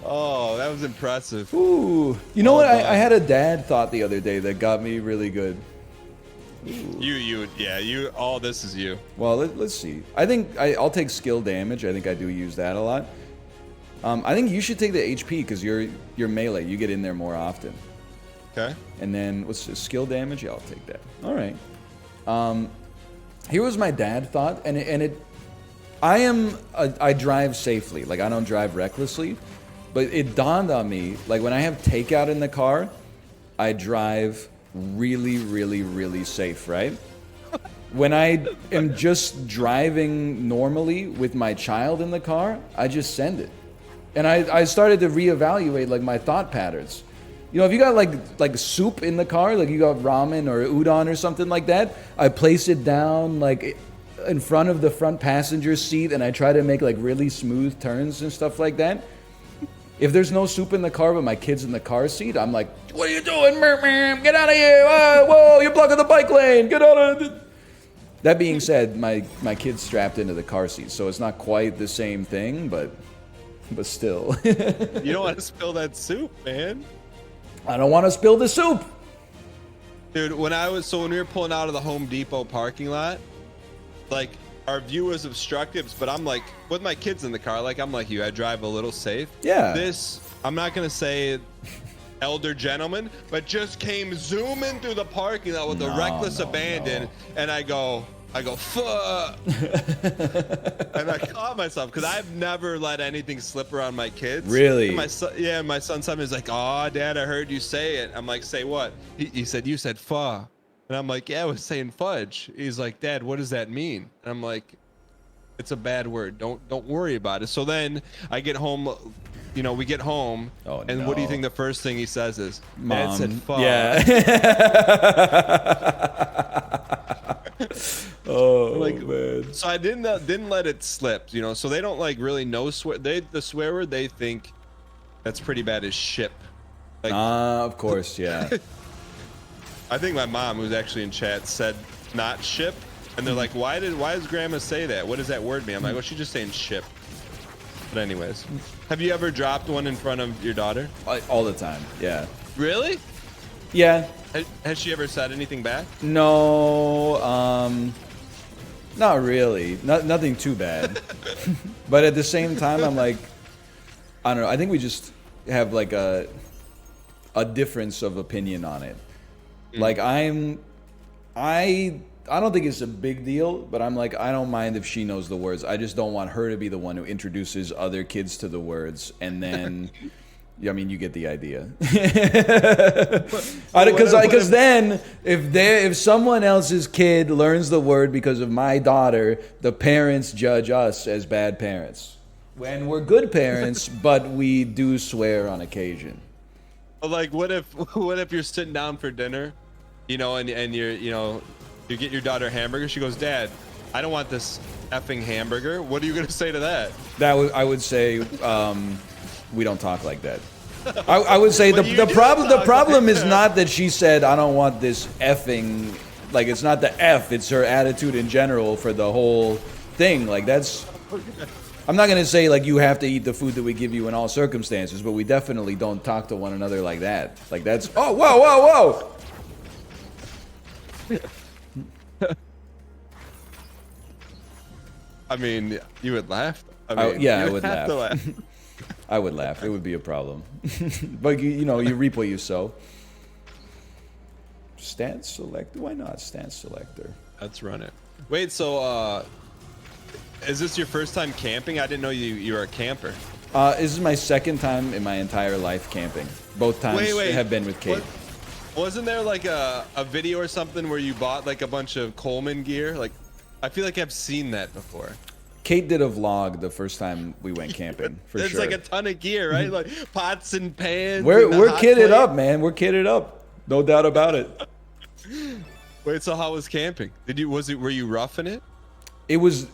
Oh, that was impressive. Ooh. You know what? I had a dad thought the other day that got me really good. All this is you. Well, let's see. I think I'll take skill damage. I think I do use that a lot. I think you should take the HP because you're melee. You get in there more often. Okay. And then what's the skill damage? Yeah, I'll take that. All right. Here was my dad thought, I drive safely. Like I don't drive recklessly, but it dawned on me like when I have takeout in the car, I drive really, really, really safe, right? When I am just driving normally with my child in the car, I just send it. And I started to reevaluate like my thought patterns. You know, if you got like soup in the car, like you got ramen or udon or something like that, I place it down like in front of the front passenger seat and I try to make like really smooth turns and stuff like that. If there's no soup in the car but my kid's in the car seat, I'm like, what are you doing? Get out of here. Whoa, you're blocking the bike lane. Get out of it. That being said, my kid's strapped into the car seat, so it's not quite the same thing, but still. You don't want to spill that soup, man. I don't want to spill the soup. Dude, when we were pulling out of the Home Depot parking lot, like our view was obstructed, but I'm like, with my kids in the car, like I'm like you, I drive a little safe. Yeah. I'm not gonna say elder gentleman, but just came zooming through the parking lot with a reckless abandon, and I go, fuck. And I caught myself because I've never let anything slip around my kids. Really? And my son is like, oh, Dad, I heard you say it. I'm like, say what? He said, you said pho. And I'm like, yeah, I was saying fudge. He's like, Dad, what does that mean? And I'm like, it's a bad word. Don't worry about it. So then I get home, we get home, and what do you think the first thing he says is? Mom. Dad said pho. Yeah. Oh, like, man. So I didn't let it slip, so they don't like really know the swear word they think that's pretty bad is ship. Like, of course, yeah. I think my mom, who's actually in chat, said not ship, and they're like, why does grandma say that? What does that word mean? I'm like, well, she's just saying ship. But anyways, have you ever dropped one in front of your daughter? All the time, yeah. Really? Yeah. Has she ever said anything back? No, not really. Nothing too bad. But at the same time, I'm like, I don't know. I think we just have like a difference of opinion on it. Like I don't think it's a big deal, but I'm like, I don't mind if she knows the words. I just don't want her to be the one who introduces other kids to the words, and then, I mean, you get the idea. Because then, if someone else's kid learns the word because of my daughter, the parents judge us as bad parents. When we're good parents, but we do swear on occasion. Like, what if you're sitting down for dinner, and you're, you get your daughter a hamburger. She goes, Dad, I don't want this effing hamburger. What are you gonna say to that? I would say, we don't talk like that. I would say the problem is not that she said I don't want this effing, like it's not the F, it's her attitude in general for the whole thing. Like that's. I'm not gonna say like you have to eat the food that we give you in all circumstances, but we definitely don't talk to one another like that. Like that's whoa. I mean, you would laugh. I would laugh. I would laugh. It would be a problem. But you reap what you sow. Stance selector. Why not stance selector? Let's run it. Wait, so is this your first time camping? I didn't know you were a camper. This is my second time in my entire life camping. Both times have been with Kate. Wasn't there like a video or something where you bought like a bunch of Coleman gear? Like, I feel like I've seen that before. Kate did a vlog the first time we went camping, for sure. It's like a ton of gear, right? Like pots and pans. We're kitted up, man. We're kitted up. No doubt about it. Wait, so how was camping? Were you roughing it? It was.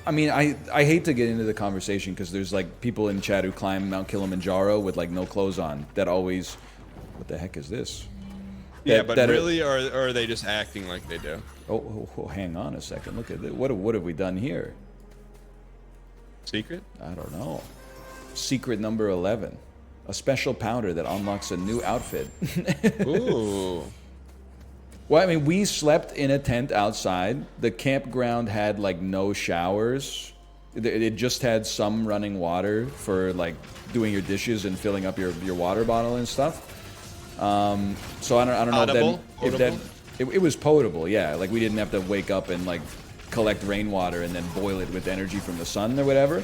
I mean, I hate to get into the conversation because there's like people in chat who climb Mount Kilimanjaro with like no clothes on. That always, what the heck is this? Really, or are they just acting like they do? Oh, hang on a second. Look at this. What have we done here? Secret? I don't know. secret number 11. A special powder that unlocks a new outfit. Ooh. Well, I mean, we slept in a tent outside. The campground had like no showers. It just had some running water for like doing your dishes and filling up your water bottle and stuff. So I don't know if that it was potable. Yeah, like we didn't have to wake up and like collect rainwater and then boil it with energy from the sun or whatever.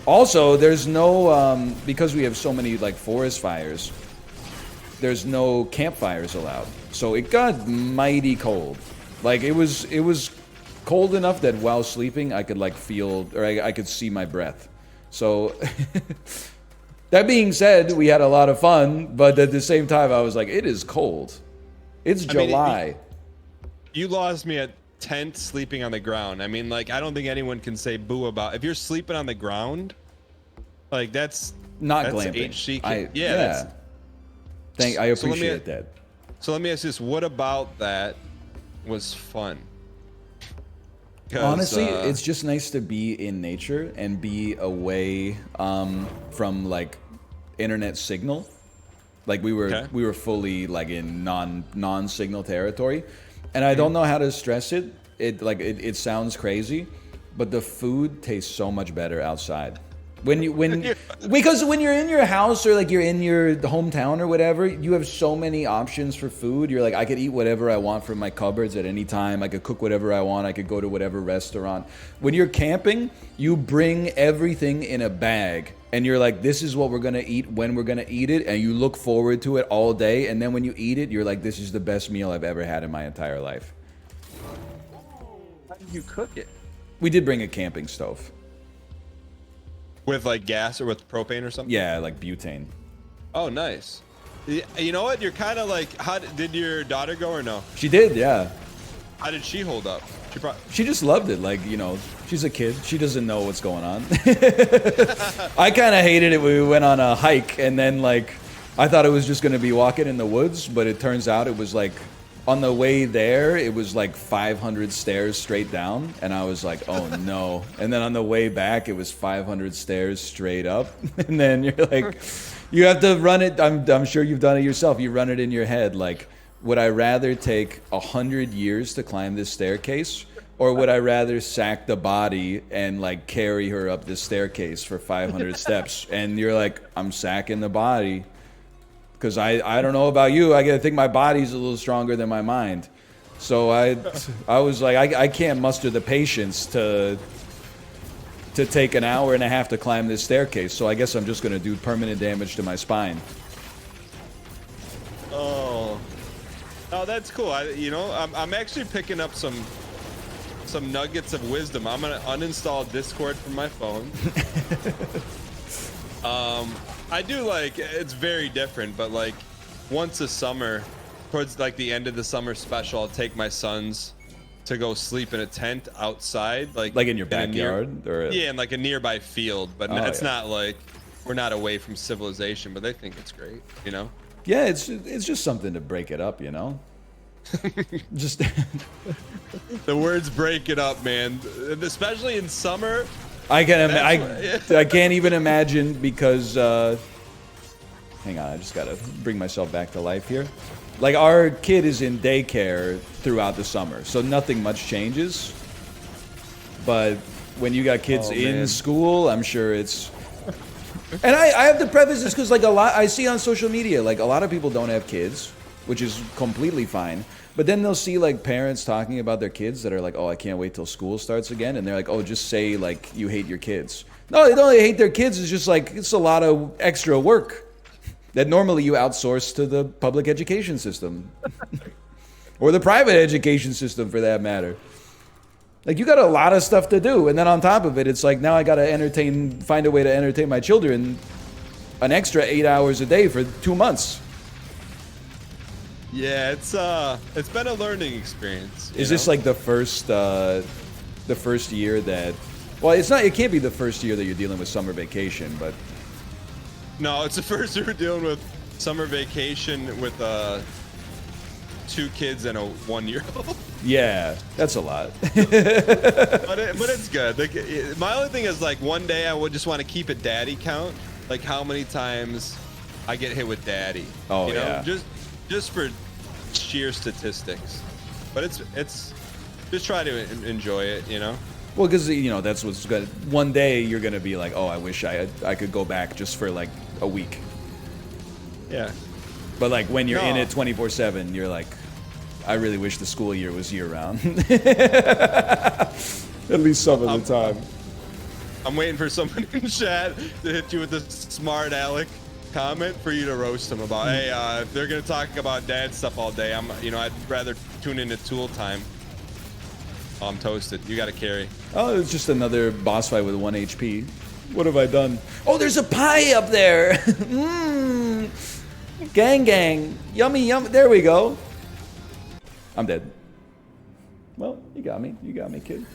Also, there's no because we have so many like forest fires. There's no campfires allowed, so it got mighty cold. Like it was cold enough that while sleeping I could like feel, or I could see my breath. So that being said, we had a lot of fun, but at the same time I was like, it is cold. It's July. You lost me at tent sleeping on the ground. I mean, like, I don't think anyone can say boo about if you're sleeping on the ground. Like that's glamping. HC. Yeah. I appreciate that. So let me ask you this: what about that was fun? Honestly, it's just nice to be in nature and be away from like internet signal. Like we were fully like in non-signal territory, and I don't know how to stress it. It sounds crazy, but the food tastes so much better outside. Because when you're in your house or like you're in your hometown or whatever, you have so many options for food. You're like, I could eat whatever I want from my cupboards at any time. I could cook whatever I want. I could go to whatever restaurant. When you're camping, you bring everything in a bag and you're like, this is what we're going to eat when we're going to eat it. And you look forward to it all day. And then when you eat it, you're like, this is the best meal I've ever had in my entire life. How did you cook it? We did bring a camping stove. With like gas or with propane or something? Yeah, like butane. Oh, nice. You know what? You're kind of like, how did your daughter go or no? She did, yeah. How did she hold up? She just loved it. Like, you know, she's a kid. She doesn't know what's going on. I kind of hated it when we went on a hike and then like, I thought it was just going to be walking in the woods, but it turns out it was like, on the way there, it was like 500 stairs straight down, and I was like, oh no. And then on the way back, it was 500 stairs straight up. And then you're like, you have to run it. I'm sure you've done it yourself. You run it in your head. Like, would I rather take 100 years to climb this staircase, or would I rather sack the body and like carry her up this staircase for 500 steps? And you're like, I'm sacking the body. Because I don't know about you, I think my body's a little stronger than my mind. So I was like, I can't muster the patience to take an hour and a half to climb this staircase. So I guess I'm just going to do permanent damage to my spine. Oh, that's cool. I'm actually picking up some nuggets of wisdom. I'm gonna uninstall Discord from my phone. I do like, it's very different, but like once a summer, towards like the end of the summer special, I'll take my sons to go sleep in a tent outside, like in your backyard, in like a nearby field. But it's not like we're not away from civilization, but they think it's great, you know? Yeah, it's just something to break it up, you know? Just the words break it up, man, especially in summer. I can't even imagine because hang on, I just gotta bring myself back to life here. Like our kid is in daycare throughout the summer, so nothing much changes. But when you got kids in school, I'm sure it's. And I have to preface this because like a lot I see on social media, like a lot of people don't have kids, which is completely fine. But then they'll see like parents talking about their kids that are like, oh, I can't wait till school starts again. And they're like, oh, just say like you hate your kids. No, they don't hate their kids. It's just like, it's a lot of extra work that normally you outsource to the public education system or the private education system for that matter. Like you got a lot of stuff to do. And then on top of it, it's like, now I got to find a way to entertain my children an extra 8 hours a day for 2 months. Yeah, it's been a learning experience. Is this like the first year that? Well, it's not. It can't be the first year that you're dealing with summer vacation, but. No, it's the first year we're dealing with summer vacation with 2 kids and a 1-year-old. Yeah, that's a lot. but it's good. Like, my only thing is, like, one day I would just want to keep a daddy count, like how many times I get hit with daddy. Oh, you know? yeah. Just for sheer statistics. But it's just try to enjoy it, you know. Well, because you know that's what's good. One day you're gonna be like, oh, I wish I could go back just for like a week. Yeah. But like when you're in it 24/7, you're like, I really wish the school year was year round. At least some of the time. I'm waiting for someone in chat to hit you with a smart aleck comment for you to roast them about. Hey, if they're gonna talk about dad stuff all day, I'd rather tune into Tool Time. Oh, I'm toasted. You got to carry. Oh, it's just another boss fight with 1 HP. What have I done? Oh, there's a pie up there. Mmm. Gang, gang. Yummy, yummy. There we go. I'm dead. Well, you got me. You got me, kid.